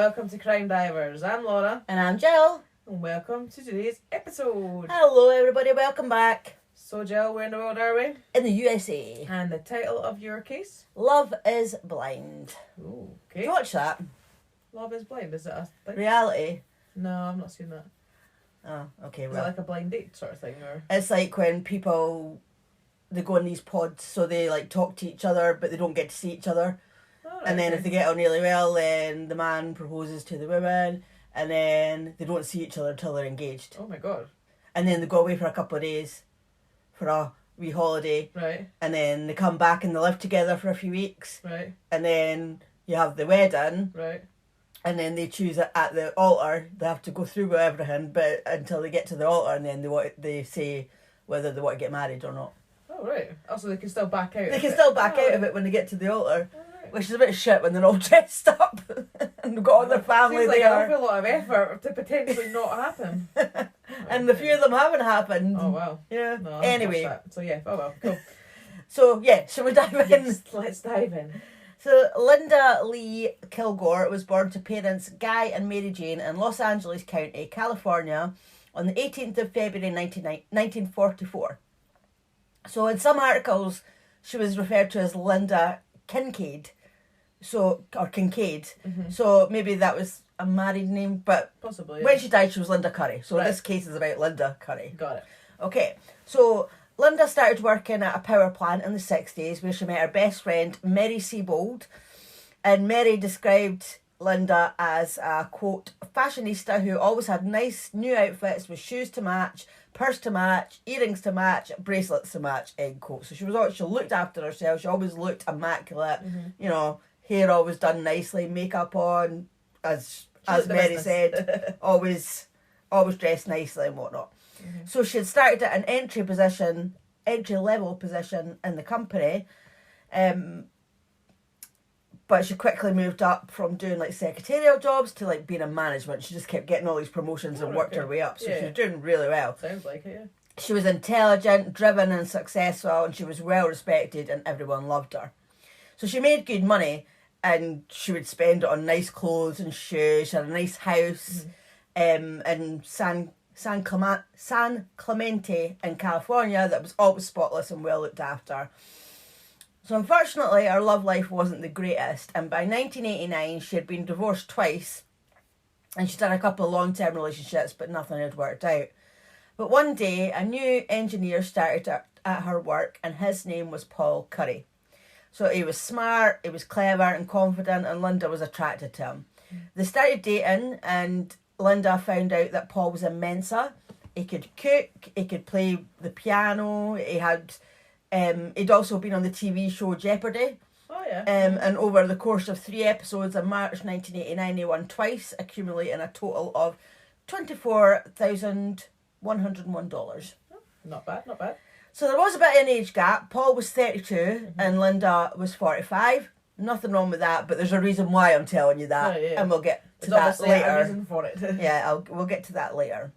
welcome to CrimeDivers. I'm Laura. And I'm Jill. And welcome to today's episode. Hello everybody, welcome back. So Jill, where in the world are we? In the USA. And the title of your case? Love is Blind. Ooh, Did okay. you watch that? Love is Blind, is it a thing? Reality? No, I've not seen that. Oh, okay, Is it well. like a blind date sort of thing? Or It's like when people, they go in these pods, so they like talk to each other, but they don't get to see each other. Oh, right, And then okay. if they get on really well, then the man proposes to the woman, and then they don't see each other until they're engaged. Oh my god. And then they go away for a couple of days for a wee holiday, Right, and then they come back and they live together for a few weeks, right, and then you have the wedding, right. and then they choose it at the altar. They have to go through with everything, but until they get to the altar, and then they say whether they want to get married or not. Oh right. Also, they can still back out. They can still back out of it when they get to the altar, Alright. which is a bit shit when they're all dressed up and they've got all their family Seems like there. an awful lot of effort to potentially not happen. And the few of them haven't happened. Oh wow. Yeah. No, I'll Anyway, watch that. So yeah. Oh well. Cool. so yeah, shall we dive in? Yes, let's dive in. So Linda Lee Kilgore was born to parents Guy and Mary Jane in Los Angeles County, California, on the 18th of February 1944. So in some articles, she was referred to as Linda Kincaid, or Kincaid. Mm-hmm. So maybe that was a married name, but Possibly. when she died, she was Linda Curry. So Right. this case is about Linda Curry. Got it. Okay, so Linda started working at a power plant in the 60s where she met her best friend, Mary Siebold. And Mary described Linda as a, quote, fashionista who always had nice new outfits with shoes to match, purse to match, earrings to match, bracelets to match, end quote. So she looked after herself. She always looked immaculate. Mm-hmm. You know, hair always done nicely, makeup on, as looked the Mary business. said, always dressed nicely and whatnot. Mm-hmm. So she had started at an entry level position in the company, but she quickly moved up from doing like secretarial jobs to like being in management. She just kept getting all these promotions and worked her way up. So she was doing really well. Sounds like it, yeah. She was intelligent, driven and successful, and she was well respected and everyone loved her. So she made good money and she would spend it on nice clothes and shoes. She had a nice house in San Clemente in California that was always spotless and well looked after. So unfortunately, her love life wasn't the greatest, and by 1989 she had been divorced twice, and she'd had a couple of long-term relationships, but nothing had worked out. But one day, a new engineer started at her work, and his name was Paul Curry. So he was smart, he was clever and confident, and Linda was attracted to him. They started dating, and Linda found out that Paul was a Mensa. He could cook, he could play the piano, he'd also been on the TV show Jeopardy. Oh yeah. And over the course of 3 episodes in March 1989, he won twice, accumulating a total of $24,101. Not bad, not bad. So there was a bit of an age gap. Paul was 32 and Linda was 45. Nothing wrong with that, but there's a reason why I'm telling you that, Oh, yeah. and we'll get to There's that obviously a later. reason for it. Yeah, we'll get to that later.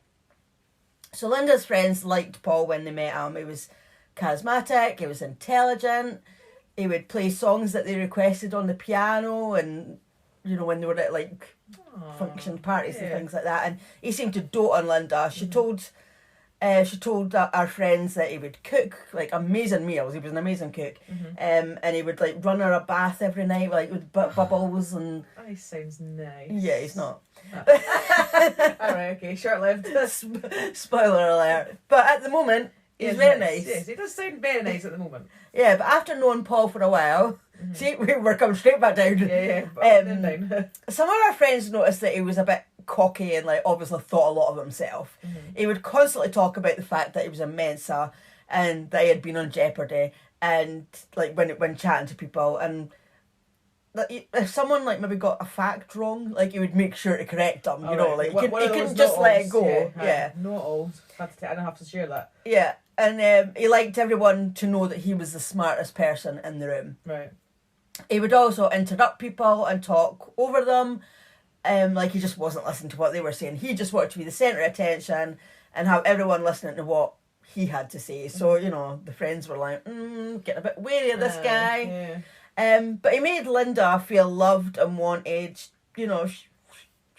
So Linda's friends liked Paul when they met him. He was charismatic, he was intelligent, he would play songs that they requested on the piano, and you know, when they were at like function parties and things like that, and he seemed to dote on Linda. She told our friends that he would cook like amazing meals. He was an amazing cook. And he would like run her a bath every night, like with bubbles and. Oh, he sounds nice. Yeah, he's not. Alright, okay, short-lived. Spoiler alert. But at the moment, he's very nice. Yes, he does sound very nice at the moment. Yeah, but after knowing Paul for a while, see, we're coming straight back down. Yeah. Down. Some of our friends noticed that he was a bit cocky and like obviously thought a lot of himself. He would constantly talk about the fact that he was a Mensa and that he had been on Jeopardy, and like when chatting to people, and if someone like maybe got a fact wrong, like he would make sure to correct them. You know, like he couldn't just let it go. Yeah. Not all. I don't have to share that. Yeah, and he liked everyone to know that he was the smartest person in the room. Right. He would also interrupt people and talk over them. Like he just wasn't listening to what they were saying. He just wanted to be the centre of attention and have everyone listening to what he had to say. So, you know, the friends were like, getting a bit wary of this guy. Yeah. But he made Linda feel loved and wanted. You know,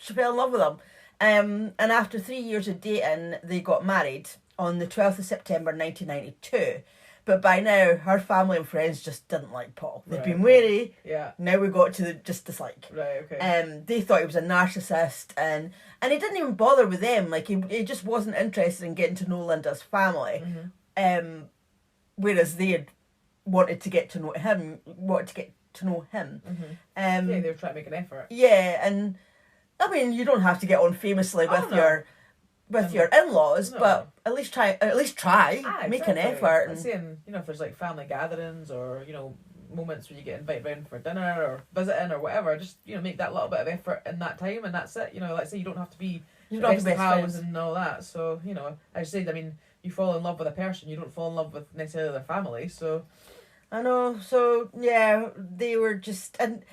she fell in love with him. And after 3 years of dating, they got married on the 12th of September 1992. But by now, her family and friends just didn't like Paul. They'd been wary. Yeah. Now we got to the just dislike. Right, okay. They thought he was a narcissist, and he didn't even bother with them. Like, he just wasn't interested in getting to know Linda's family. Mm-hmm. Whereas they had wanted to get to know him. Mm-hmm. Yeah, they were trying to make an effort. Yeah, and I mean, you don't have to get on famously with your in-laws, No. but at least try. Make an effort. I'm saying, if there's like family gatherings or moments when you get invited round for dinner or visiting or whatever, just make that little bit of effort in that time, and that's it. Like say you don't have to be best pals and all that. So as I said, I mean, you fall in love with a person, you don't fall in love with necessarily their family. So I know. So yeah, they were just and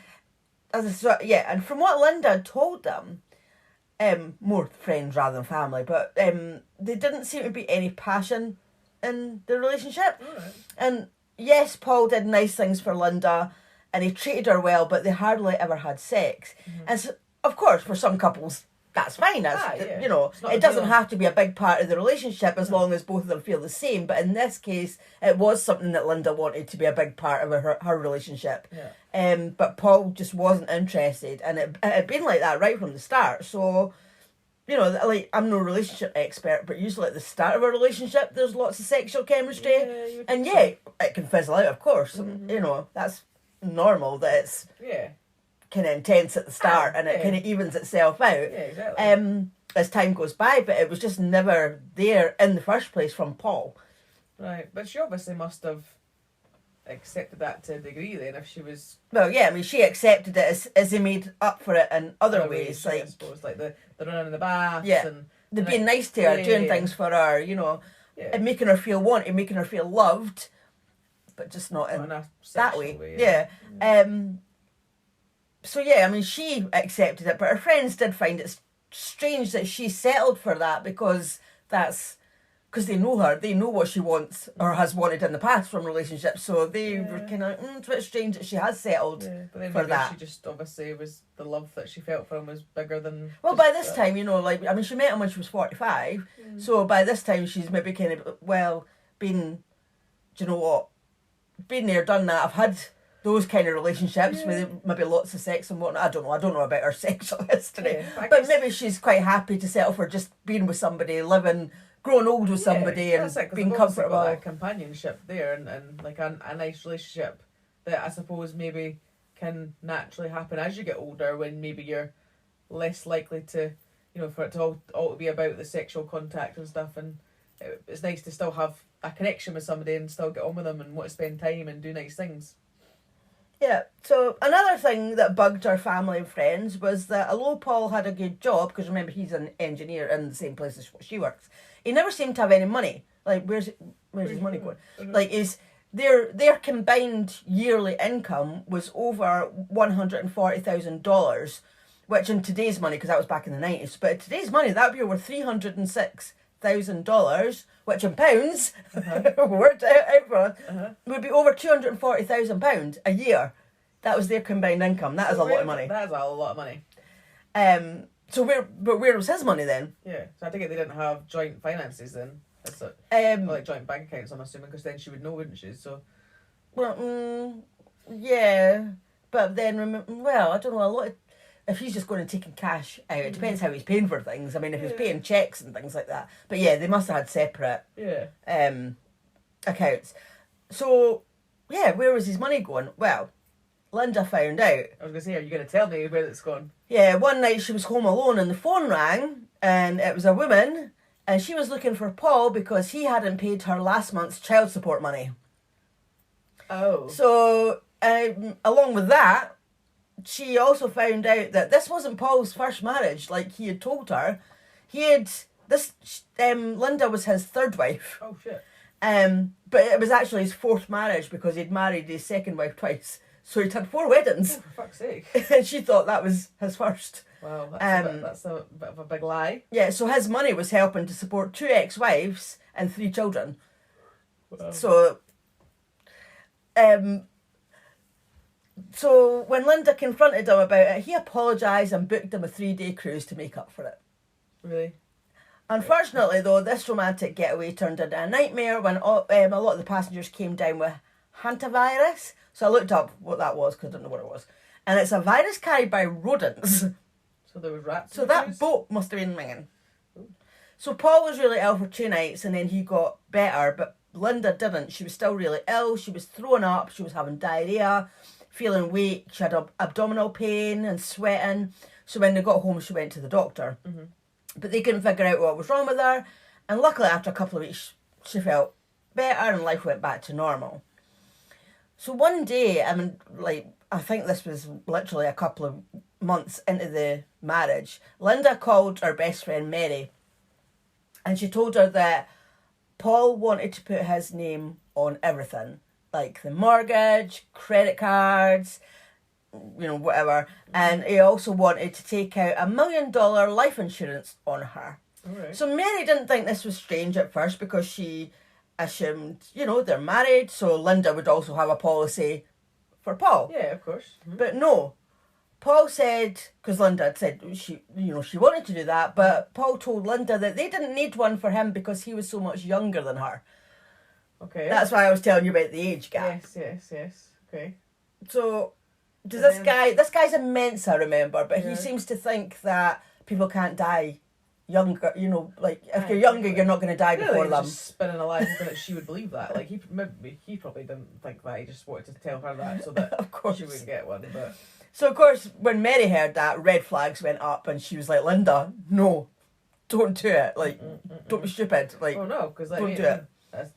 and from what Linda told them. More friends rather than family, but there didn't seem to be any passion in the relationship. Right. And yes, Paul did nice things for Linda and he treated her well, but they hardly ever had sex. Mm-hmm. And so, of course, for some couples, that's fine. It doesn't have to be a big part of the relationship as long as both of them feel the same. But in this case, it was something that Linda wanted to be a big part of her relationship. Yeah. But Paul just wasn't interested, and it had been like that right from the start. So, like, I'm no relationship expert, but usually at the start of a relationship, there's lots of sexual chemistry, and it can fizzle out. Of course, that's normal. That it's kind of intense at the start, and it kind of evens itself out. Yeah, exactly. As time goes by, but it was just never there in the first place from Paul. Right, but she obviously must have accepted that to a degree then, if she was... Well, yeah, I mean, she accepted it as he made up for it in other ways. I Like, suppose, like the running in the baths and... the being nice to her, doing things for her, and making her feel wanted, making her feel loved, but just not in that way. Yeah. So, yeah, I mean, she accepted it, but her friends did find it strange that she settled for that because they know her, they know what she wants or has wanted in the past from relationships, so they were kind of, it's a bit strange that she has settled but then for that. She just obviously was, the love that she felt for him was bigger than... Well, by this time, she met him when she was 45, so by this time she's maybe kind of, been there, done that. I've had those kind of relationships with maybe lots of sex and whatnot. I don't know about her sexual history, but maybe she's quite happy to settle for just being with somebody, growing old with somebody and being comfortable. Got that companionship there and like a nice relationship that I suppose maybe can naturally happen as you get older, when maybe you're less likely to, for it to all to be about the sexual contact and stuff. And it's nice to still have a connection with somebody and still get on with them and want to spend time and do nice things. Yeah, so another thing that bugged our family and friends was that although Paul had a good job, because remember he's an engineer in the same place as she works, he never seemed to have any money. Like, where's his money going? Like, their combined yearly income was over $140,000, which in today's money, because that was back in the 90s, but in today's money that would be over $306,000, which in pounds, worked out everyone, would be over £240,000 a year. That was their combined income. That is a lot of money. That is a lot of money. So where was his money then? Yeah, so I think they didn't have joint finances then. That's it. Like joint bank accounts, I'm assuming, because then she would know, wouldn't she? So. Well, yeah, but then I don't know. A lot of, if he's just going and taking cash out, it depends how he's paying for things. I mean, if he's paying checks and things like that. But yeah, they must have had separate accounts. So yeah, where was his money going? Well, Linda found out. I was going to say, are you going to tell me where it's gone? Yeah, one night she was home alone and the phone rang and it was a woman and she was looking for Paul because he hadn't paid her last month's child support money. Oh. So, along with that, she also found out that this wasn't Paul's first marriage, like he had told her. Linda was his third wife. Oh, shit. But it was actually his fourth marriage because he'd married his second wife twice. So he'd had 4 weddings. Oh, for fuck's sake. And she thought that was his first. Wow, that's a bit of a big lie. Yeah, so his money was helping to support 2 ex-wives and 3 children. Wow. So, So when Linda confronted him about it, he apologised and booked him a 3-day cruise to make up for it. Really? Unfortunately, though, this romantic getaway turned into a nightmare when a lot of the passengers came down with hantavirus. So I looked up what that was because I didn't know what it was. And it's a virus carried by rodents. So there was rats. So that boat must have been ringing. So Paul was really ill for 2 nights and then he got better, but Linda didn't. She was still really ill. She was throwing up. She was having diarrhea, feeling weak. She had abdominal pain and sweating. So when they got home, she went to the doctor. Mm-hmm. But they couldn't figure out what was wrong with her. And luckily, after a couple of weeks, she felt better and life went back to normal. So one day, I think this was literally a couple of months into the marriage, Linda called her best friend Mary. And she told her that Paul wanted to put his name on everything. Like the mortgage, credit cards, whatever. And he also wanted to take out $1 million life insurance on her. Right. So Mary didn't think this was strange at first because she assumed, they're married, so Linda would also have a policy for Paul. Yeah, of course. Mm-hmm. But no. Paul said, because Linda had said she wanted to do that, but Paul told Linda that they didn't need one for him because he was so much younger than her. Okay. That's why I was telling you about the age gap. Yes. Okay. So this guy's immense, I remember, but he seems to think that people can't die younger, if you're younger, you're not going to die before them. Just spinning alive hoping that she would believe that. Like, he probably didn't think that. He just wanted to tell her that so that of course. She would get one. But so, of course, when Mary heard that, red flags went up and she was like, Linda, no, don't do it. Like, don't be stupid. Like, oh, no, because don't do it. As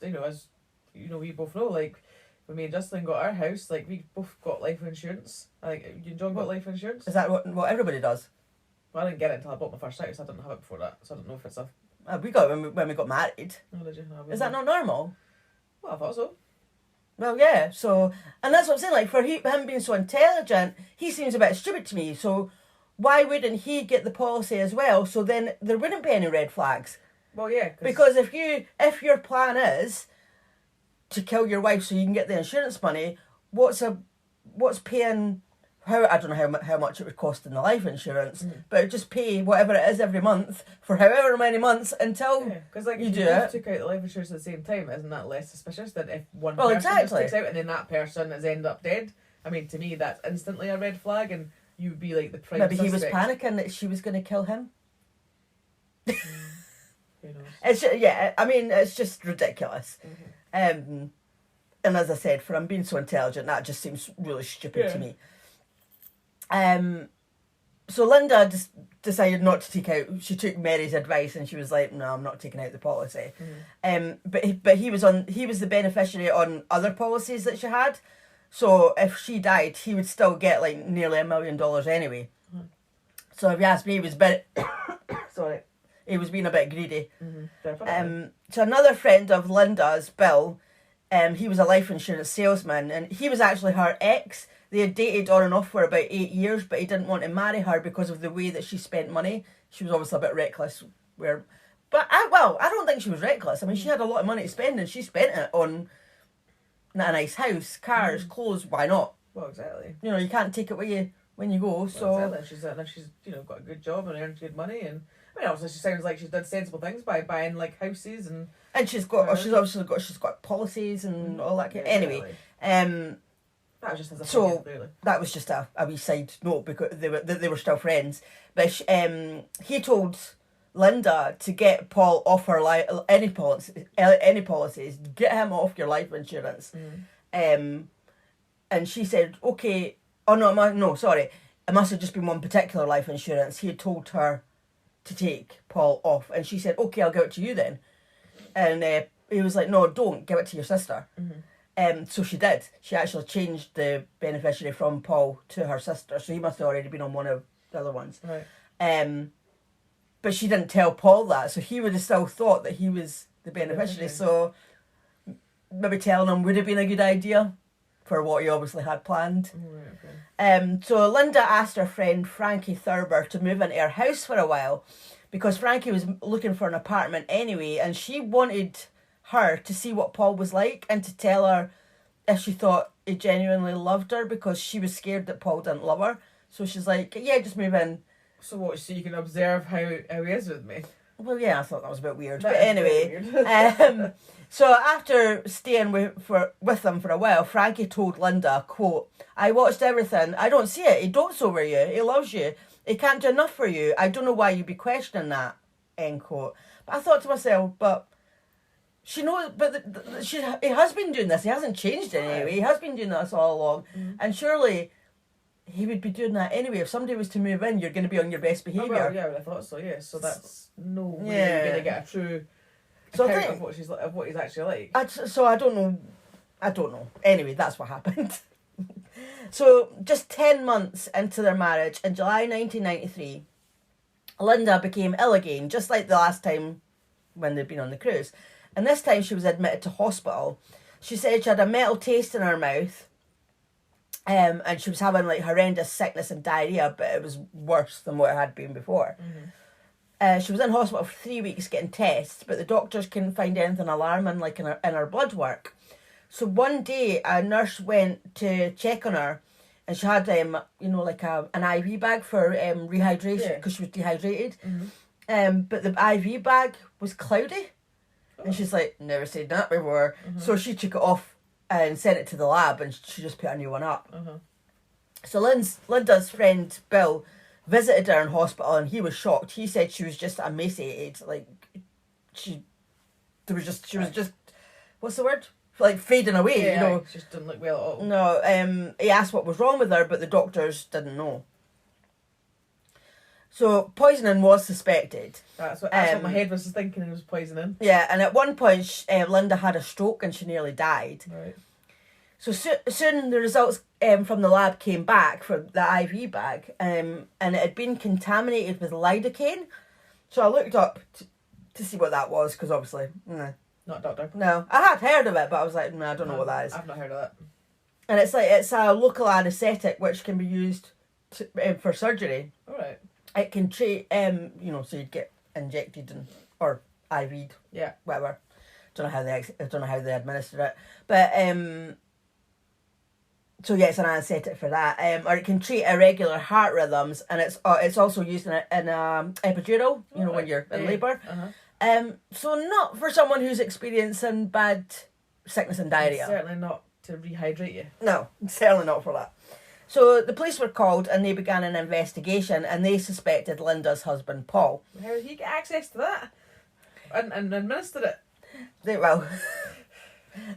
we both know, like, when me and Justin got our house, like, we both got life insurance. Like, you and John got life insurance? Is that what everybody does? Well, I didn't get it until I bought my first house. I didn't have it before that, so I don't know if it's a... We got it when we got married. Oh, did you? Is that not normal? Well, I thought so. Well, yeah, so... And that's what I'm saying, like, for him being so intelligent, he seems a bit stupid to me, so why wouldn't he get the policy as well, so then there wouldn't be any red flags? Well, yeah, because if your plan is to kill your wife so you can get the insurance money, what's paying... I don't know how much it would cost in the life insurance, but just pay whatever it is every month for however many months until because like you if do you both it. took out the life insurance at the same time, isn't that less suspicious than if one Well, person exactly. just takes out and then that person has ended up dead? I mean, to me, that's instantly a red flag, and you'd be like the prime Maybe suspect. he was panicking that she was going to kill him. Who knows? It's just ridiculous. Mm-hmm. And as I said, for him being so intelligent, that just seems really stupid to me. So Linda just decided not to take out. She took Mary's advice and she was like, "No, I'm not taking out the policy." But he was the beneficiary on other policies that she had. So if she died, he would still get like nearly $1 million anyway. So if you ask me, he was a bit sorry, he was being a bit greedy. So another friend of Linda's, Bill, he was a life insurance salesman, and he was actually her ex. They had dated on and off for about 8 years, but he didn't want to marry her because of the way that she spent money. She was obviously a bit reckless. But I don't think she was reckless. I mean, she had a lot of money to spend, and she spent it on a nice house, cars, clothes. Why not? Well, exactly. You can't take it with you when you go. So exactly. She's got a good job and earned good money, and I mean, also she sounds like she's done sensible things by buying like houses and she's got policies and all that. Anyway, that was just as a so really. That was just a wee side note because they were still friends. But he told Linda to get Paul off her any policies, get him off your life insurance. And she said, okay. Oh no, sorry. It must have just been one particular life insurance. He had told her to take Paul off, and she said, okay, I'll give it to you then. And he was like, no, don't, give it to your sister. So she did. She actually changed the beneficiary from Paul to her sister, so he must have already been on one of the other ones. Right. But she didn't tell Paul that, so he would have still thought that he was the beneficiary. So maybe telling him would have been a good idea for what he obviously had planned. Right, okay. So Linda asked her friend Frankie Thurber to move into her house for a while because Frankie was looking for an apartment anyway, and she wanted her to see what Paul was like and to tell her if she thought he genuinely loved her, because she was scared that Paul didn't love her. So she's like, yeah, just move in. So what? So you can observe how he is with me. Well, yeah, I thought that was a bit weird. That But is anyway, very weird. so after staying with them for a while, Frankie told Linda, quote, I watched everything. I don't see it. He dotes over you. He loves you. He can't do enough for you. I don't know why you'd be questioning that, end quote. But I thought to myself, but she knows, but he has been doing this. He hasn't changed in any way. He has been doing this all along. Mm. And surely he would be doing that anyway. If somebody was to move in, you're going to be on your best Oh, behaviour. well, yeah, I thought so. Yeah, so that's no way Yeah. you're gonna get a true So I account think- of what he's actually like. So I don't know. I don't know. Anyway, that's what happened. So just 10 months into their marriage, in July 1993, Linda became ill again, just like the last time when they'd been on the cruise. And this time she was admitted to hospital. She said she had a metal taste in her mouth. And she was having like horrendous sickness and diarrhea, but it was worse than what it had been before. She was in hospital for 3 weeks getting tests, but the doctors couldn't find anything alarming like in her blood work. So one day a nurse went to check on her, and she had like an IV bag for rehydration because she was dehydrated. But the IV bag was cloudy, and she's like, never seen that before. So she took it off and sent it to the lab, and she just put a new one up. So Linda's friend Bill visited her in hospital, and he was shocked. He said she was just emaciated, like she was just what's the word? Like fading away, Yeah, you know. it just didn't look well at all. No, he asked what was wrong with her, but the doctors didn't know. So poisoning was suspected. That's what my head was thinking. It was poisoning. Yeah, and at one point, Linda had a stroke and she nearly died. Right. So soon the results from the lab came back for the IV bag, and it had been contaminated with lidocaine. So I looked up to see what that was, because obviously, Not a doctor. no, I had heard of it, but I was like, I don't know what that is. I've not heard of that. And it's a local anaesthetic which can be used for surgery. All right. It can treat, so you'd get injected or IV'd, Yeah. whatever. Don't know how they administer it, but so yeah, it's an anaesthetic for that. Or it can treat irregular heart rhythms, and it's also used in epidural. When you're in labour. So not for someone who's experiencing bad sickness and diarrhea. Certainly not to rehydrate you. No, certainly not for that. So the police were called, and they began an investigation, and they suspected Linda's husband, Paul. How did he get access to that? And administer it?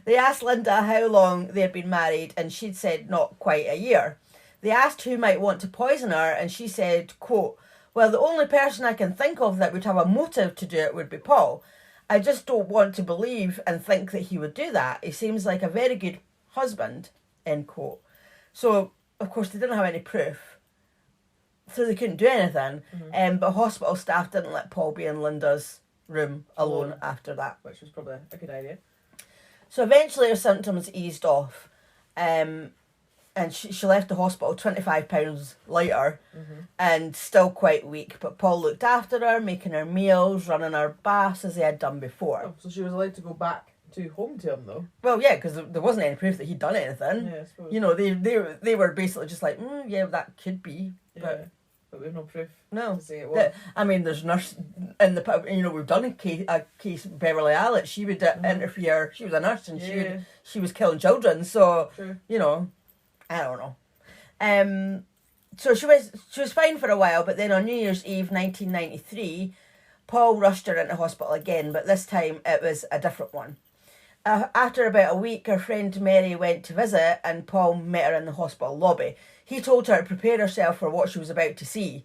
They asked Linda how long they had been married, and she'd said not quite a year. They asked who might want to poison her, and she said, quote, well, the only person I can think of that would have a motive to do it would be Paul. I just don't want to believe and think that he would do that. He seems like a very good husband, end quote. So, of course, they didn't have any proof, so they couldn't do anything. But hospital staff didn't let Paul be in Linda's room alone after that. Which was probably a good idea. So eventually her symptoms eased off, and she left the hospital £25 later, and still quite weak. But Paul looked after her, making her meals, running her baths as he had done before. Oh, so she was allowed to go back to home to him, though? Well, yeah, because there wasn't any proof that he'd done anything. Yeah, I suppose. They were basically just like, yeah, that could be, But we have no proof no. to say it was. There's nurse in the pub. We've done a case Beverly Allitt. She would interfere. She was a nurse, and she was killing children. So True. I don't know. So she was fine for a while, but then on New Year's Eve 1993, Paul rushed her into hospital again, but this time it was a different one. After about a week, her friend Mary went to visit, and Paul met her in the hospital lobby. He told her to prepare herself for what she was about to see.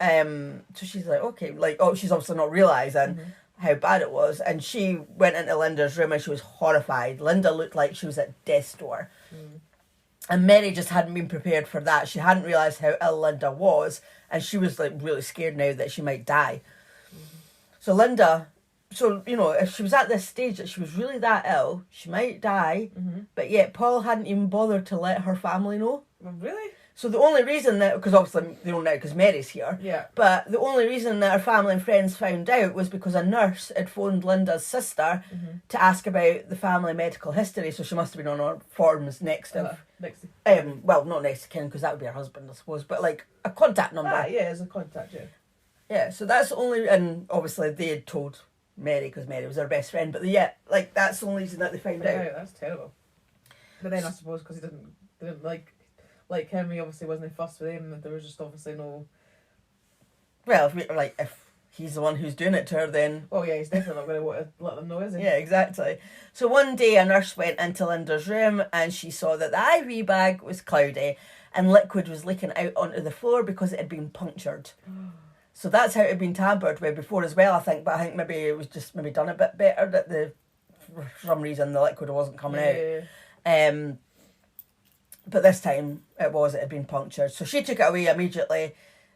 So she's like, okay, she's obviously not realising how bad it was. And she went into Linda's room and she was horrified. Linda looked like she was at death's door. And Mary just hadn't been prepared for that. She hadn't realised how ill Linda was, and she was like really scared now that she might die. So Linda, if she was at this stage that she was really that ill, she might die, but yet Paul hadn't even bothered to let her family know. Well, really? So the only reason that, because obviously they don't know because Mary's here, Yeah. but the only reason that her family and friends found out was because a nurse had phoned Linda's sister to ask about the family medical history. So she must have been on her forms next of, Next to... well, not next to kin because that would be her husband, I suppose, but like a contact number. yeah, as a contact, yeah. Yeah, so that's the only, and obviously they had told Mary because Mary was their best friend, but yeah, like that's the only reason that they found out. That's terrible. But then I suppose because he didn't like him, he obviously wasn't fussed with him. There was just obviously no. Well, if he's the one who's doing it to her, then. Oh yeah, he's definitely not going to want to let them know, is he? Yeah, exactly. So one day a nurse went into Linda's room and she saw that the IV bag was cloudy and liquid was leaking out onto the floor because it had been punctured. So that's how it had been tampered with before as well, I think. But I think maybe it was just maybe done a bit better that for some reason the liquid wasn't coming out. But this time it had been punctured. So she took it away immediately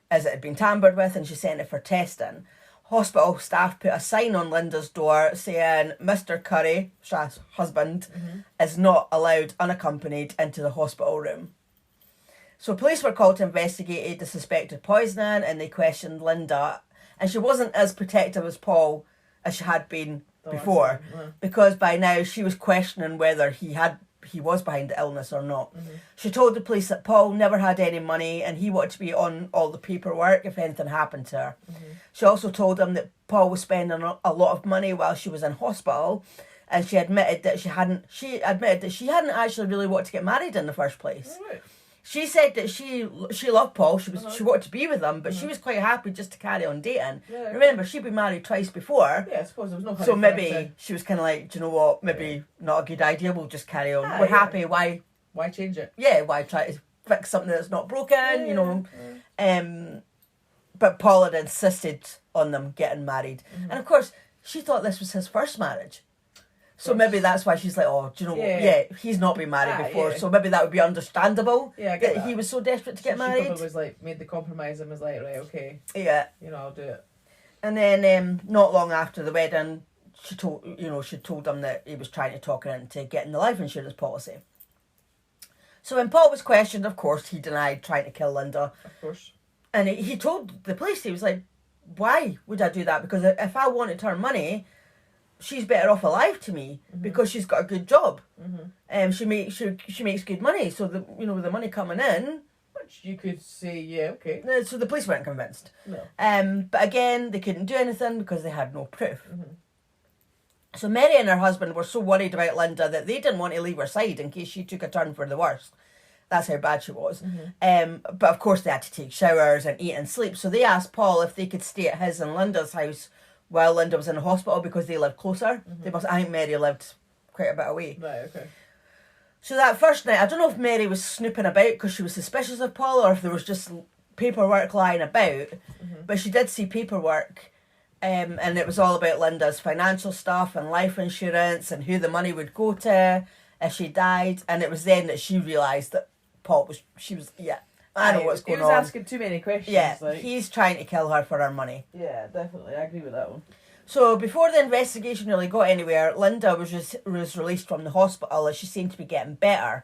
as it had been tampered with and she sent it for testing. Hospital staff put a sign on Linda's door saying Mr. Curry, Shah's husband, is not allowed unaccompanied into the hospital room. So police were called to investigate the suspected poisoning and they questioned Linda. And she wasn't as protective as Paul as she had been before because by now she was questioning whether he was behind the illness or not. She told the police that Paul never had any money and he wanted to be on all the paperwork if anything happened to her. She also told him that Paul was spending a lot of money while she was in hospital, and she admitted that she hadn't actually really wanted to get married in the first place. Right. She said that she loved Paul. She wanted to be with him, but she was quite happy just to carry on dating. Yeah, remember, she'd been married twice before. Yeah, I suppose there was no hurry So for maybe her to... she was kind of like, do you know what? Maybe not a good idea. We'll just carry on. We're happy. Why change it? Yeah, why try to fix something that's not broken? You know. But Paul had insisted on them getting married, and of course she thought this was his first marriage. So maybe that's why she's like, oh, do you know what? Yeah, he's not been married before, so maybe that would be understandable. Yeah, I get that he was so desperate to get She married. probably was like, made the compromise and was like, right, okay. Yeah. You know, I'll do it. And then not long after the wedding, she told him that he was trying to talk her into getting the life insurance policy. So when Paul was questioned, of course, he denied trying to kill Linda. Of course. And he told the police, he was like, why would I do that? Because if I wanted her money, she's better off alive to me because she's got a good job. She makes good money. So with the money coming in, which you could say, yeah, okay. So the police weren't convinced. No. But again, they couldn't do anything because they had no proof. So Mary and her husband were so worried about Linda that they didn't want to leave her side in case she took a turn for the worst. That's how bad she was. But of course they had to take showers and eat and sleep. So they asked Paul if they could stay at his and Linda's house while Linda was in the hospital because they lived closer. I think Mary lived quite a bit away. Right, okay. So that first night, I don't know if Mary was snooping about because she was suspicious of Paul or if there was just paperwork lying about. But she did see paperwork. And it was all about Linda's financial stuff and life insurance and who the money would go to if she died. And it was then that she realised that Paul was, I know what's going on. He was asking too many questions. Yeah, he's trying to kill her for her money. Yeah, definitely. I agree with that one. So before the investigation really got anywhere, Linda was released from the hospital as she seemed to be getting better.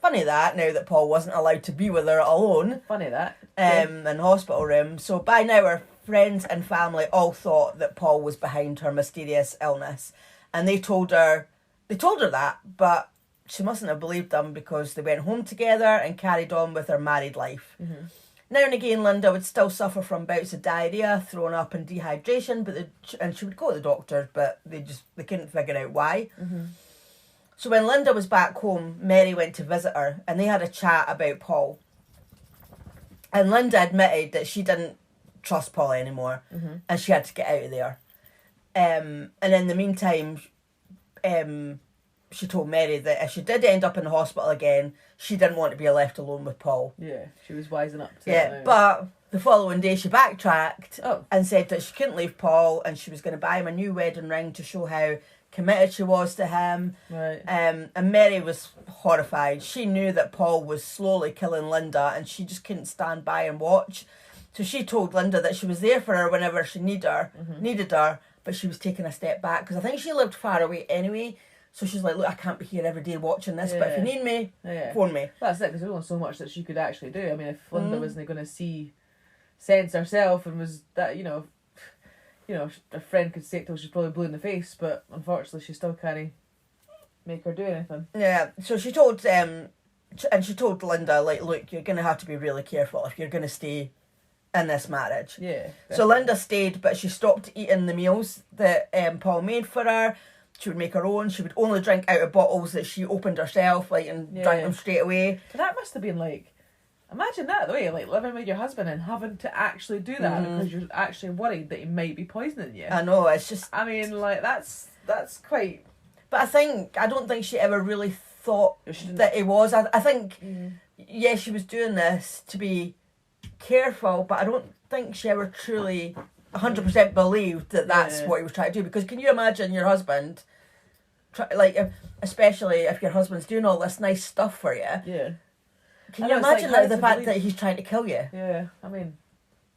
Funny that, now that Paul wasn't allowed to be with her alone. Funny that. In the hospital room. So by now her friends and family all thought that Paul was behind her mysterious illness. And they told her that, but she mustn't have believed them because they went home together and carried on with their married life. Now and again, Linda would still suffer from bouts of diarrhea, throwing up and dehydration, and she would go to the doctors, but they couldn't figure out why. So when Linda was back home, Mary went to visit her, and they had a chat about Paul. And Linda admitted that she didn't trust Paul anymore, and she had to get out of there. And in the meantime, she told Mary that if she did end up in the hospital again, she didn't want to be left alone with Paul. Yeah, she was wising up to it. But the following day she backtracked and said that she couldn't leave Paul and she was going to buy him a new wedding ring to show how committed she was to him. Right. And Mary was horrified. She knew that Paul was slowly killing Linda and she just couldn't stand by and watch. So she told Linda that she was there for her whenever she needed her, but she was taking a step back because I think she lived far away anyway. So she's like, look, I can't be here every day watching this, but if you need me, phone me. That's it, because there's only so much that she could actually do. I mean, if Linda wasn't going to see sense herself and was that, a friend could say it till she's probably blue in the face, but unfortunately she still can't make her do anything. Yeah, so she told Linda, like, look, you're going to have to be really careful if you're going to stay in this marriage. Yeah. Definitely. So Linda stayed, but she stopped eating the meals that Paul made for her. She would make her own. She would only drink out of bottles that she opened herself, like, and drank them straight away. But that must have been like, imagine that, the way, like, living with your husband and having to actually do that because you're actually worried that he might be poisoning you. I know, it's just... I mean, like, that's quite... But I don't think she ever really thought that he was. I think, yes, she was doing this to be careful, but I don't think she ever truly 100% believed that that's what he was trying to do. Because can you imagine your husband, especially if your husband's doing all this nice stuff for you? Yeah. Can you imagine the fact that he's trying to kill you? Yeah, I mean,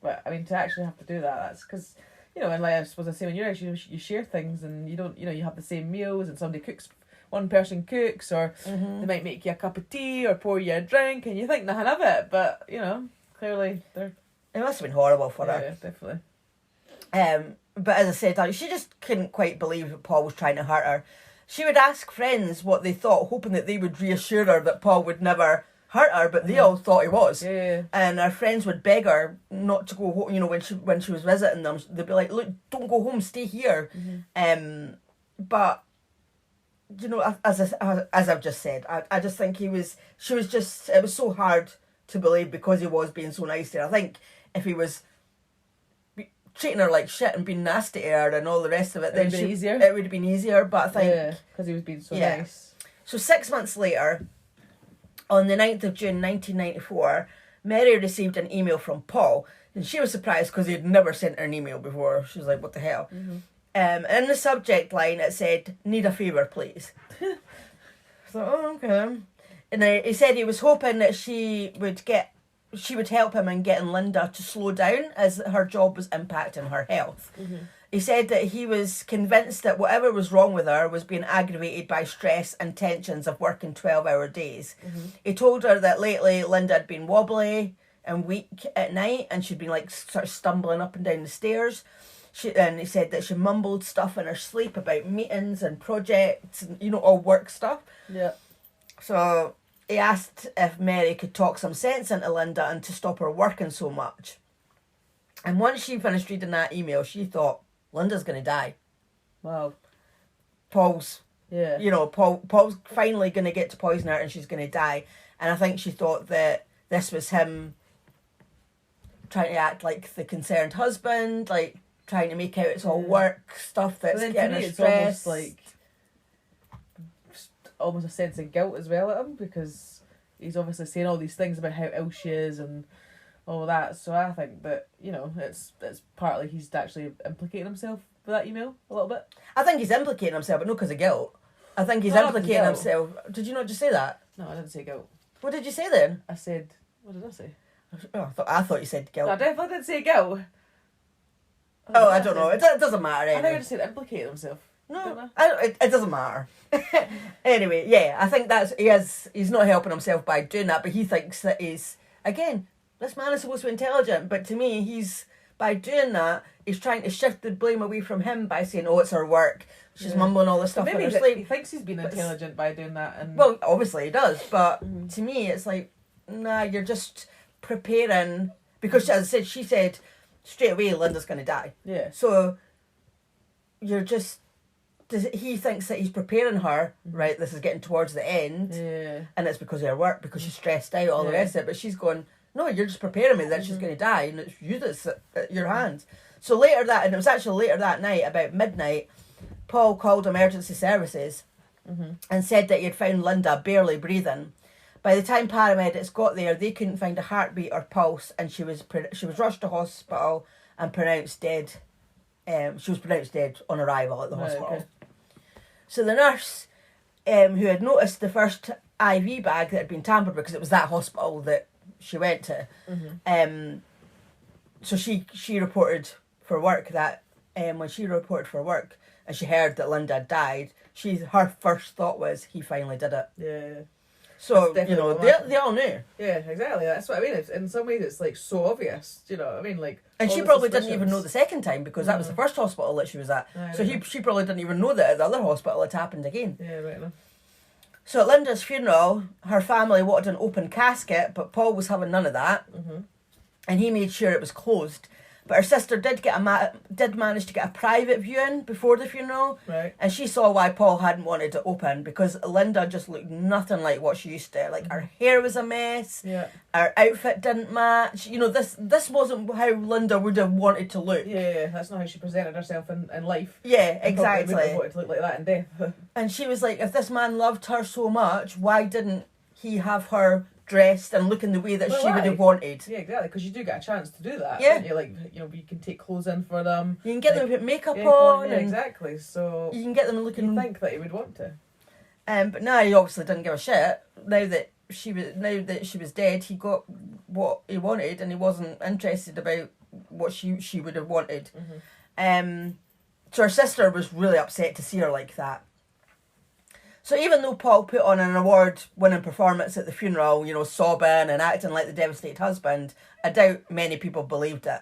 to actually have to do that, that's because, and like I suppose I say when you're age, you share things and you don't, you have the same meals and somebody cooks, one person cooks, or they might make you a cup of tea or pour you a drink and you think nothing of it, but, clearly they're... It must have been horrible for her. Yeah, definitely. But as I said, she just couldn't quite believe that Paul was trying to hurt her. She would ask friends what they thought, hoping that they would reassure her that Paul would never hurt her, but they all thought he was. Yeah. And her friends would beg her not to go home, when she was visiting them. They'd be like, look, don't go home, stay here. But, as I've just said, I just think it was so hard to believe because he was being so nice to her. I think if he was treating her like shit and being nasty to her and all the rest of it, then it would have been easier. But I think... because he was being so nice. So 6 months later, on the 9th of June 1994, Mary received an email from Paul, and she was surprised because he'd never sent her an email before. She was like, what the hell? In the subject line it said, need a favour please. So, okay. And he said he was hoping that she would help him in getting Linda to slow down as her job was impacting her health. He said that he was convinced that whatever was wrong with her was being aggravated by stress and tensions of working 12-hour days. He told her that lately Linda had been wobbly and weak at night and she'd been like sort of stumbling up and down the stairs. And he said that she mumbled stuff in her sleep about meetings and projects and, all work stuff. Yeah. So he asked if Mary could talk some sense into Linda and to stop her working so much. And once she finished reading that email, she thought, Linda's going to die. Wow. Paul's finally going to get to poison her and she's going to die. And I think she thought that this was him trying to act like the concerned husband, like trying to make out it's all work stuff that's getting her stressed. It's almost almost a sense of guilt as well at him because he's obviously saying all these things about how ill she is and all that. So I think that, it's partly he's actually implicating himself with that email a little bit. I think he's implicating himself, but not because of guilt. I think he's implicating himself. Did you not just say that? No, I didn't say guilt. What did you say then? I said, what did I say? Oh, I thought you said guilt. No, I definitely didn't say guilt. I don't know. It doesn't matter anyway. I think I just said implicating himself. No, it doesn't matter. Anyway, yeah, I think he's not helping himself by doing that, but he thinks that again, this man is supposed to be intelligent, but to me, by doing that, he's trying to shift the blame away from him by saying, it's her work. She's mumbling all this stuff in her sleep. He thinks he's being intelligent by doing that. And well, obviously he does, but to me, it's like, nah, you're just preparing, because as I said, she said straight away, Linda's going to die. Yeah. So, he thinks that he's preparing her, right, this is getting towards the end, and it's because of her work, because she's stressed out, all the rest of it, but she's going, no, you're just preparing me that she's going to die, and it's you that's at your hands. So it was actually later that night, about midnight, Paul called emergency services and said that he had found Linda barely breathing. By the time paramedics got there, they couldn't find a heartbeat or pulse, and she was rushed to hospital and pronounced dead. She was pronounced dead on arrival at the hospital. Okay. So the nurse, who had noticed the first IV bag that had been tampered with, because it was that hospital that she went to, so she reported for work that when she reported for work and she heard that Linda had died, her first thought was, he finally did it. Yeah. So, That's you know, definitely they all knew. Yeah, exactly. That's what I mean. It's, in some ways, it's like so obvious. Do you know what I mean? Like, And all she the probably didn't even suspicions. know the second time, because that was the first hospital that she was at. Right, So she probably didn't even know that at the other hospital it happened again. Yeah, right enough. So at Linda's funeral, her family wanted an open casket, but Paul was having none of that. Mm-hmm. And he made sure it was closed. But her sister did manage to get a private viewing before the funeral. Right. And she saw why Paul hadn't wanted it open, because Linda just looked nothing like what she used to. Like, her hair was a mess. Yeah. Her outfit didn't match. You know, this wasn't how Linda would have wanted to look. Yeah, that's not how she presented herself in life. Yeah, And probably wouldn't exactly. have wanted to look like that in death. And she was like, if this man loved her so much, why didn't he have her dressed and looking the way that Well, she would aye. have wanted? Yeah, exactly. Because you do get a chance to do that. Yeah. Don't you? Like, you know, you can take clothes in for them. You can get them to put makeup Yeah, on, yeah, and exactly. So you can get them you looking. think that he would want to. But now he obviously didn't give a shit. Now that she was dead, he got what he wanted, and he wasn't interested about what she would have wanted. Mm-hmm. So her sister was really upset to see her like that. So even though Paul put on an award-winning performance at the funeral, you know, sobbing and acting like the devastated husband, I doubt many people believed it.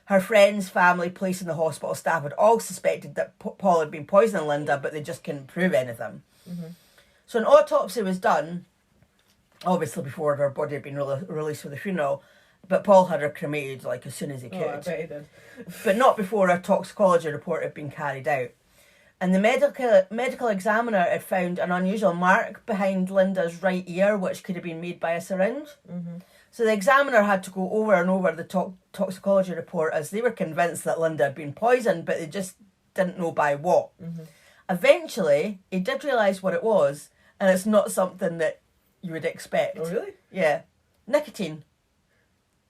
Her friends, family, police and the hospital staff had all suspected that Paul had been poisoning Linda, but they just couldn't prove anything. Mm-hmm. So an autopsy was done, obviously before her body had been released for the funeral, but Paul had her cremated like as soon as he could. Oh, I bet he did. But not before a toxicology report had been carried out. And the medical examiner had found an unusual mark behind Linda's right ear, which could have been made by a syringe. Mm-hmm. So the examiner had to go over and over the toxicology report, as they were convinced that Linda had been poisoned, but they just didn't know by what. Mm-hmm. Eventually, he did realise what it was, and it's not something that you would expect. Oh, really? Yeah. Nicotine.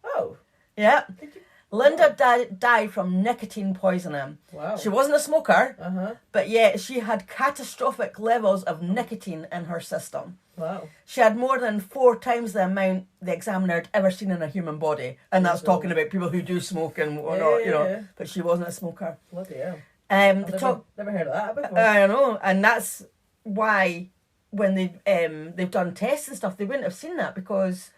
Oh. Yeah. Did you? Linda died from nicotine poisoning. Wow. She wasn't a smoker, Uh-huh. but yet she had catastrophic levels of nicotine in her system. Wow. She had more than 4 times the amount the examiner had ever seen in a human body. And that's talking about people who do smoke and whatnot, you know. Yeah. But she wasn't a smoker. Bloody hell. The I've top, never heard of that before. I know, and that's why when they've done tests and stuff, they wouldn't have seen that, because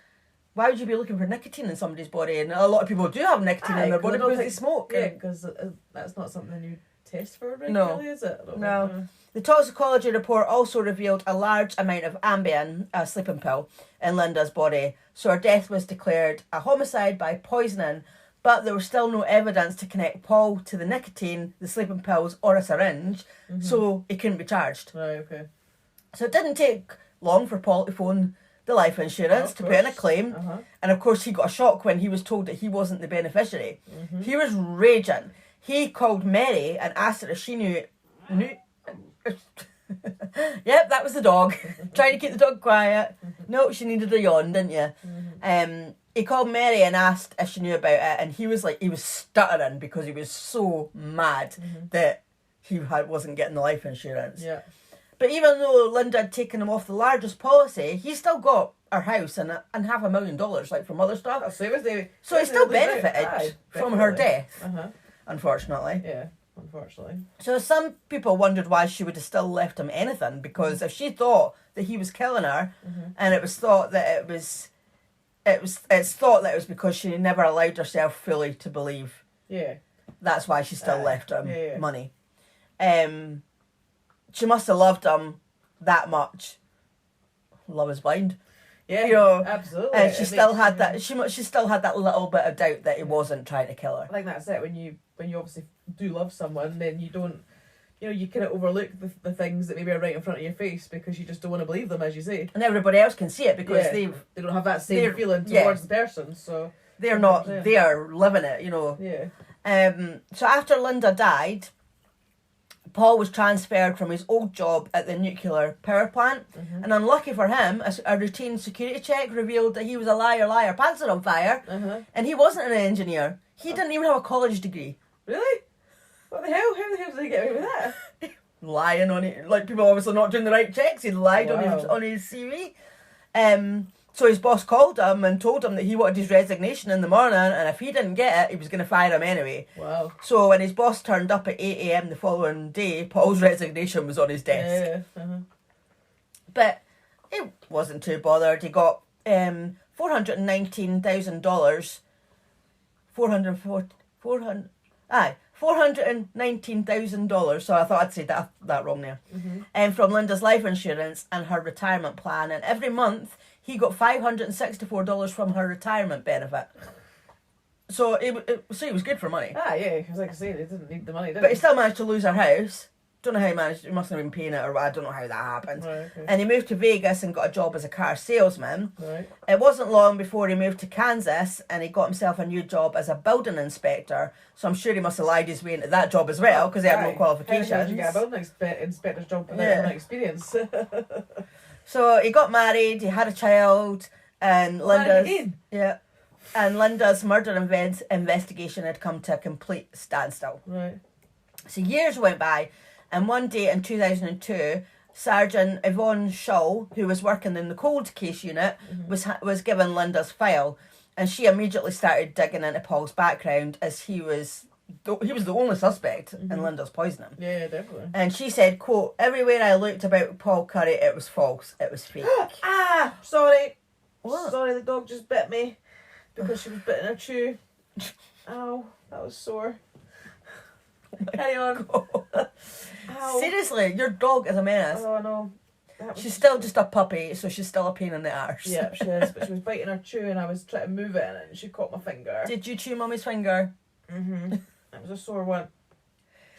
why would you be looking for nicotine in somebody's body? And a lot of people do have nicotine in their body because they smoke. Yeah, and- because that's not something you test for regularly, No. is it? I don't No. know. The toxicology report also revealed a large amount of Ambien, a sleeping pill, in Linda's body. So her death was declared a homicide by poisoning, but there was still no evidence to connect Paul to the nicotine, the sleeping pills, or a syringe, so he couldn't be charged. Right, okay. So it didn't take long for Paul to phone the life insurance Of to put in a course. claim. Uh-huh. And of course, he got a shock when he was told that he wasn't the beneficiary. Mm-hmm. He was raging. He called Mary and asked her if she knew. Yep, that was the dog. Trying to keep the dog quiet. No, she needed a yawn, didn't you? He called Mary and asked if she knew about it, and he was stuttering because he was so mad that he wasn't getting the life insurance. Yeah. But even though Linda had taken him off the largest policy, he still got her house and $500,000, like, from other stuff. So he was the. So he still was the- benefited Aye, from her definitely. death, Uh-huh. unfortunately. Yeah, unfortunately. So some people wondered why she would have still left him anything, because if she thought that he was killing her, and it was thought that it's thought that it was because she never allowed herself fully to believe. Yeah. That's why she still Aye. left him Yeah. money. She must have loved him that much. Love is blind. Yeah, You know, absolutely. And she I still think, had that. She still had that little bit of doubt that he wasn't trying to kill her. I think that's it. When you obviously do love someone, then you don't, you kind of overlook the things that maybe are right in front of your face because you just don't want to believe them, as you say. And everybody else can see it because Yeah. They don't have that same they're- feeling yeah. towards the person. So they're not 100%. there living it, you know. yeah. So after Linda died, Paul was transferred from his old job at the nuclear power plant. And unlucky for him, a routine security check revealed that he was a liar, pants are on fire, and he wasn't an engineer. He didn't even have a college degree. Really? What the hell? How the hell did he get away with that? Lying on it, like people obviously not doing the right checks. He lied Wow. on his CV. So his boss called him and told him that he wanted his resignation in the morning, and if he didn't get it, he was going to fire him anyway. Wow. So when his boss turned up at 8 a.m. the following day, Paul's resignation was on his desk. Yeah. But he wasn't too bothered. He got $419,000. $419,000. So I thought I'd said that wrong there. From Linda's life insurance and her retirement plan, and every month he got $564 from her retirement benefit. So he was good for money. Yeah, because like I said, he didn't need the money, did But he? he still managed to lose her house. Don't know how he managed. He must have been paying it, or I don't know how that happened. Right, okay. And he moved to Vegas and got a job as a car salesman. Right. It wasn't long before he moved to Kansas and he got himself a new job as a building inspector. So I'm sure he must have lied his way into that job as well, because he had no qualifications. How did you get a building inspector's job without any experience? So he got married, he had a child, and Linda's murder investigation had come to a complete standstill. Right. So years went by, and one day in 2002, Sergeant Yvonne Shull, who was working in the cold case unit, was given Linda's file, and she immediately started digging into Paul's background, as he was the only suspect in Linda's poisoning. Yeah, definitely. And she said, quote, "Everywhere I looked about Paul Curry, it was false. It was fake." Sorry. What? Sorry, the dog just bit me because she was bitten her chew. Ow, that was sore. Carry on. Ow. Seriously, your dog is a menace. Oh, no. She's still just a puppy, so she's still a pain in the arse. Yeah, she is, but she was biting her chew and I was trying to move it and she caught my finger. Did you chew Mummy's finger? It was a sore one.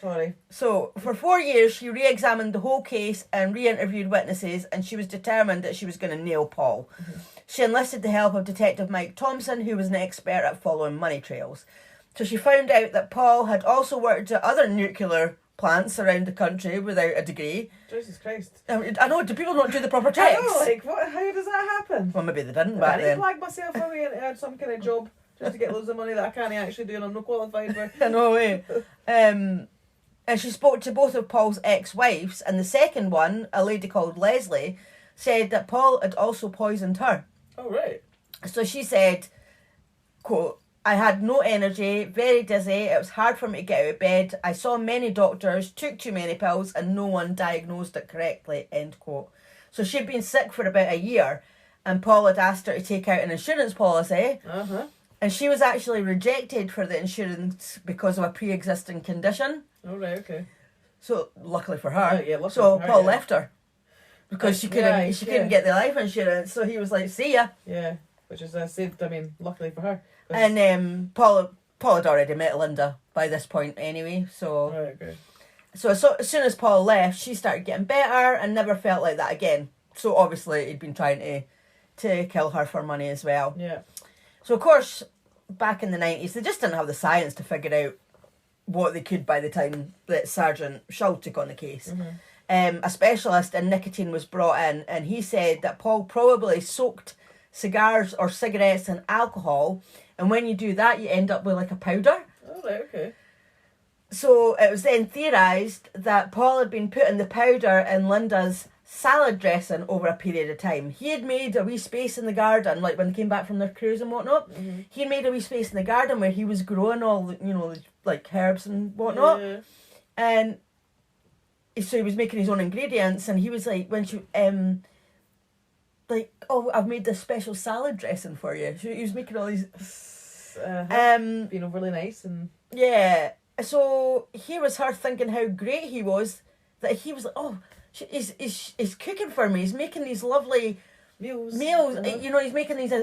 Sorry. So, for 4 years, she re-examined the whole case and re-interviewed witnesses, and she was determined that she was going to nail Paul. She enlisted the help of Detective Mike Thompson, who was an expert at following money trails. So she found out that Paul had also worked at other nuclear plants around the country without a degree. Jesus Christ. I know, do people not do the proper checks? I know, like, what? How does that happen? Well, maybe they didn't I back need to then. flag myself away into some kind of job just to get loads of money that I can't actually do and I'm not qualified for. I know, eh? And she spoke to both of Paul's ex-wives, and the second one, a lady called Leslie, said that Paul had also poisoned her. Oh, right. So she said, quote, "I had no energy, very dizzy, it was hard for me to get out of bed, I saw many doctors, took too many pills, and no one diagnosed it correctly," end quote. So she'd been sick for about a year, and Paul had asked her to take out an insurance policy, and she was actually rejected for the insurance because of a pre-existing condition. Oh, right, okay. So luckily for her, luckily so for her, Paul yeah. left her because she couldn't get the life insurance. So he was like, "See ya." Yeah, which is luckily for her. And Paul had already met Linda by this point anyway. So Right, okay. so as soon as Paul left, she started getting better and never felt like that again. So obviously he'd been trying to kill her for money as well. Yeah. So of course, back in the 90s, they just didn't have the science to figure out what they could by the time that Sergeant Shull took on the case. A specialist in nicotine was brought in, and he said that Paul probably soaked cigars or cigarettes in alcohol, and when you do that, you end up with like a powder. Oh, right, okay. So it was then theorised that Paul had been putting the powder in Linda's salad dressing over a period of time. He had made a wee space in the garden, like when they came back from their cruise and whatnot. He had made a wee space in the garden where he was growing all the, like herbs and whatnot. Yeah. And so he was making his own ingredients, and he was like, when she, like, "Oh, I've made this special salad dressing for you." So he was making all these, being overly nice and... yeah. So here was her thinking how great he was, that he was like, "Oh, he's cooking for me. He's making these lovely meals. He's making these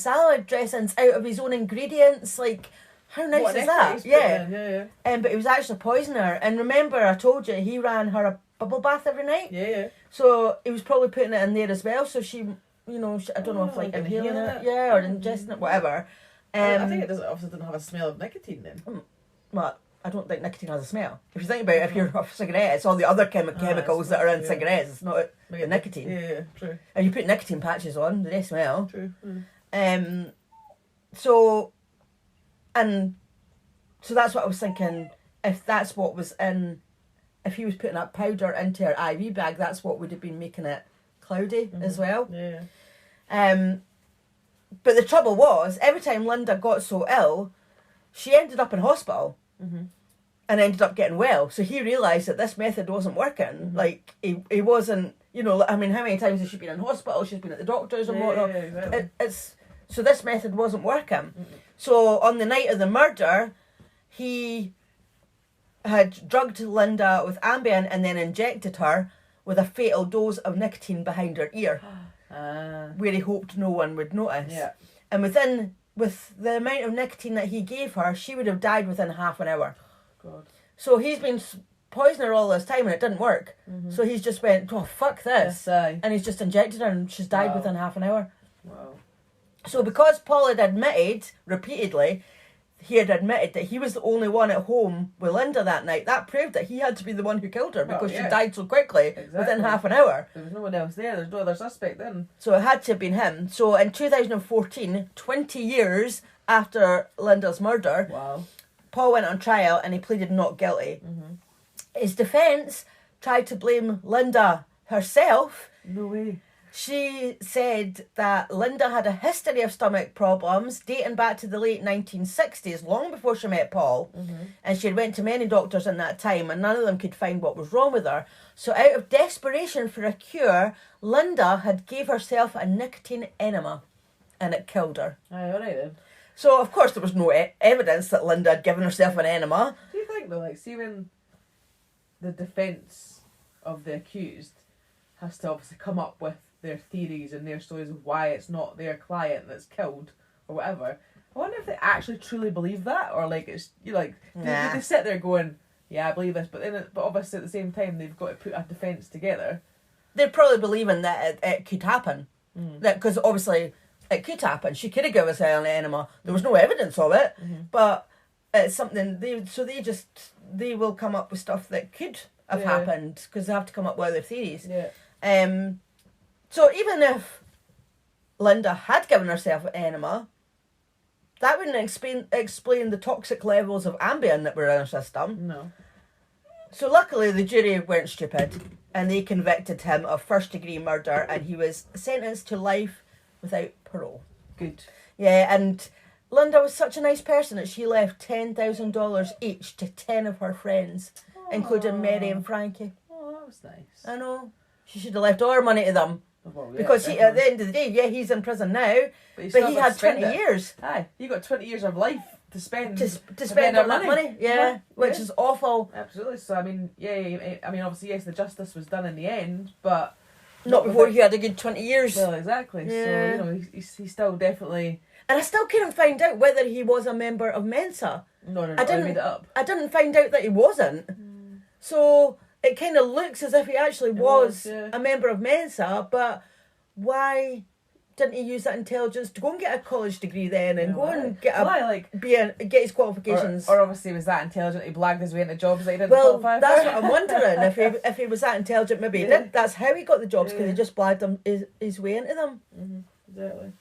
salad dressings out of his own ingredients. Like, how nice is that?" Yeah. But it was actually poisoning her. And remember, I told you he ran her a bubble bath every night. Yeah. So he was probably putting it in there as well. So she, I don't know if like inhaling it, or ingesting it, whatever. I think it obviously didn't have a smell of nicotine then. Well, I don't think nicotine has a smell. If you think about it, if you're off cigarette, it's all the other chemicals that are in cigarettes. It's not the nicotine. Yeah, true. And you put nicotine patches on, they smell. True. So that's what I was thinking. If that's what was in, if he was putting that powder into her IV bag, that's what would have been making it cloudy as well. Yeah. But the trouble was, every time Linda got so ill, she ended up in hospital and ended up getting well. So he realised that this method wasn't working. Like, he wasn't, you know, I mean, how many times has she been in hospital? She's been at the doctors and whatnot. Exactly. So this method wasn't working. So on the night of the murder, he had drugged Linda with Ambien and then injected her with a fatal dose of nicotine behind her ear, where he hoped no one would notice. Yeah. And with the amount of nicotine that he gave her, she would have died within half an hour. God. So he's been poisoning her all this time and it didn't work. So he's just went, oh, fuck this. Yes, And he's just injected her and she's died Wow. within half an hour. Wow. So because Paul had admitted repeatedly, he had admitted that he was the only one at home with Linda that night, that proved that he had to be the one who killed her because she died so quickly within half an hour. There was no one else there. There's no other suspect then. So it had to have been him. So in 2014, 20 years after Linda's murder, Wow. Paul went on trial and he pleaded not guilty. His defence tried to blame Linda herself. No way. She said that Linda had a history of stomach problems dating back to the late 1960s, long before she met Paul. And she had went to many doctors in that time and none of them could find what was wrong with her. So out of desperation for a cure, Linda had gave herself a nicotine enema and it killed her. Aye, alright then. So of course there was no evidence that Linda had given herself an enema. Do you think though, like, see when the defence of the accused has to obviously come up with their theories and their stories of why it's not their client that's killed or whatever, I wonder if they actually truly believe that, or like it's do they sit there going, yeah, I believe this, but obviously at the same time they've got to put a defence together. They're probably believing that it could happen, that because obviously it could happen. She could have given us an enema. There was no evidence of it, but it's something they will come up with stuff that could have happened because they have to come up with other theories. Yeah. So even if Linda had given herself an enema, that wouldn't explain the toxic levels of Ambien that were in her system. No. So luckily the jury weren't stupid and they convicted him of first-degree murder and he was sentenced to life without parole. Good. Yeah, and Linda was such a nice person that she left $10,000 each to 10 of her friends, including Mary and Frankie. Oh, that was nice. I know. She should have left all her money to them. Well, yeah, Because definitely. at the end of the day, he's in prison now, but he had 20 years Aye, you got 20 years of life to spend to spend on that money. Yeah, which is awful. Absolutely. So I mean, obviously yes, the justice was done in the end, but Not before he had a good 20 years. well, exactly. Yeah. So he's still definitely. And I still couldn't find out whether he was a member of Mensa. No, I didn't- I made it up. I didn't find out that he wasn't. So it kind of looks as if he actually was yeah. a member of Mensa, but why didn't he use that intelligence to go and get a college degree then and go and get get his qualifications? Or obviously was that intelligent he blagged his way into jobs that he didn't Well, qualify that's for. what I'm wondering. If he was that intelligent, maybe he did. That's how he got the jobs, because he just blagged his way into them. Exactly.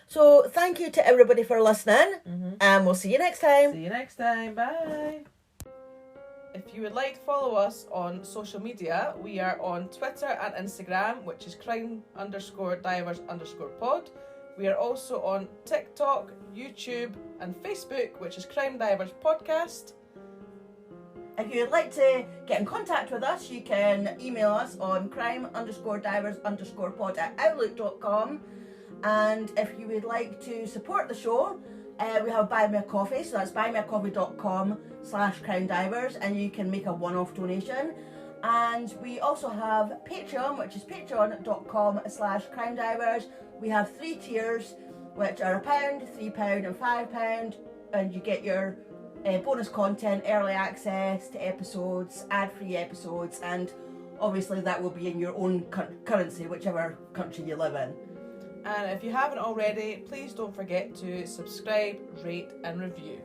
So thank you to everybody for listening, and we'll see you next time. See you next time. Bye. If you would like to follow us on social media, we are on Twitter and Instagram, which is crime_divers_pod. We are also on TikTok, YouTube, and Facebook, which is Crime Divers Podcast. If you'd like to get in contact with us, you can email us on crime_divers_pod@outlook.com. And if you would like to support the show, we have Buy Me a Coffee, so that's buymeacoffee.com/CrimeDivers, and you can make a one-off donation. And we also have Patreon, which is patreon.com/CrimeDivers. We have 3 tiers, which are £1, £3 and £5, and you get your bonus content, early access to episodes, ad-free episodes, and obviously that will be in your own currency, whichever country you live in. And if you haven't already, please don't forget to subscribe, rate and review.